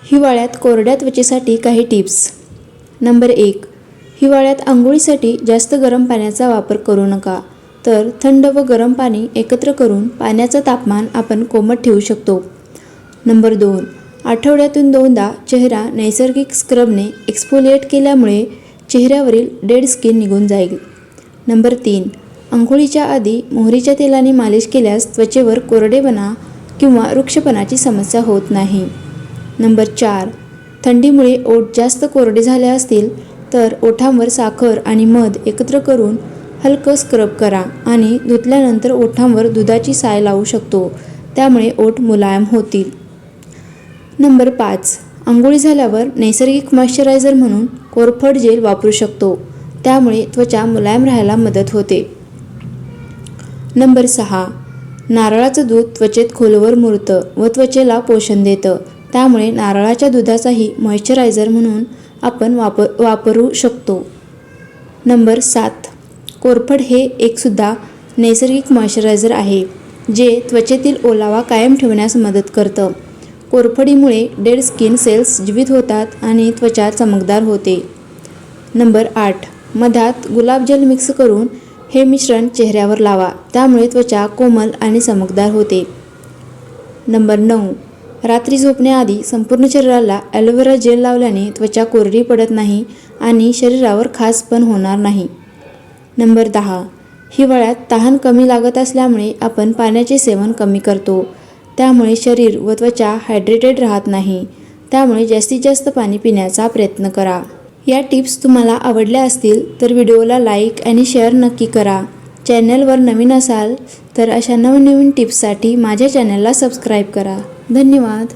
हिवाळ्यात कोरड्या त्वचेसाठी काही टिप्स. नंबर 1. हिवाळ्यात अंघोळीसाठी जास्त गरम पाण्याचा वापर करू नका. तर थंड व गरम पाणी एकत्र करून पाण्याचं तापमान आपण कोमट ठेवू शकतो. नंबर 2. आठवड्यातून 2दा चेहरा नैसर्गिक स्क्रबने एक्सफोलिएट केल्यामुळे चेहऱ्यावरील डेड स्किन निघून जाईल. नंबर 3. अंघोळीच्या आधी मोहरीच्या तेलाने मालिश केल्यास त्वचेवर कोरडेपणा किंवा रुक्षपणाची समस्या होत नाही. नंबर 4. थंडीमुळे ओठ जास्त कोरडे झाले असतील तर ओठांवर साखर आणि मध एकत्र करून हलकं स्क्रब करा आणि धुतल्यानंतर ओठांवर दुधाची साय लावू शकतो. त्यामुळे ओठ मुलायम होतील. नंबर 5. अंघोळी झाल्यावर नैसर्गिक मॉइश्चरायझर म्हणून कोरफड जेल वापरू शकतो. त्यामुळे त्वचा मुलायम राहायला मदत होते. नंबर 6. नारळाचं दूध त्वचेत खोलवर मुरतं व त्वचेला पोषण देतं. त्यामुळे नारळाच्या दुधाचाही मॉइश्चरायझर म्हणून आपण वापरू शकतो. नंबर 7. कोरफड हे एकसुद्धा नैसर्गिक मॉइश्चरायझर आहे जे त्वचेतील ओलावा कायम ठेवण्यास मदत करतं. कोरफडीमुळे डेड स्किन सेल्स जीवित होतात आणि त्वचा चमकदार होते. नंबर 8. मधात गुलाबजल मिक्स करून हे मिश्रण चेहऱ्यावर लावा. त्यामुळे त्वचा कोमल आणि चमकदार होते. नंबर 9. रात्री झोपण्याआधी संपूर्ण शरीराला ॲलोवेरा जेल लावल्याने त्वचा कोरडी पडत नाही आणि शरीरावर खाज पण होणार नाही. नंबर 10. हिवाळ्यात तहान कमी लागत असल्यामुळे आपण पाण्याचे सेवन कमी करतो. त्यामुळे शरीर व त्वचा हायड्रेटेड राहत नाही. त्यामुळे जास्तीत जास्त पाणी पिण्याचा प्रयत्न करा. या टिप्स तुम्हाला आवडल्या असतील तर व्हिडिओला लाईक आणि शेअर नक्की करा. चॅनलवर नवीन असाल तर अशा नवनवीन टिप्ससाठी माझ्या चॅनलला सबस्क्राईब करा. धन्यवाद.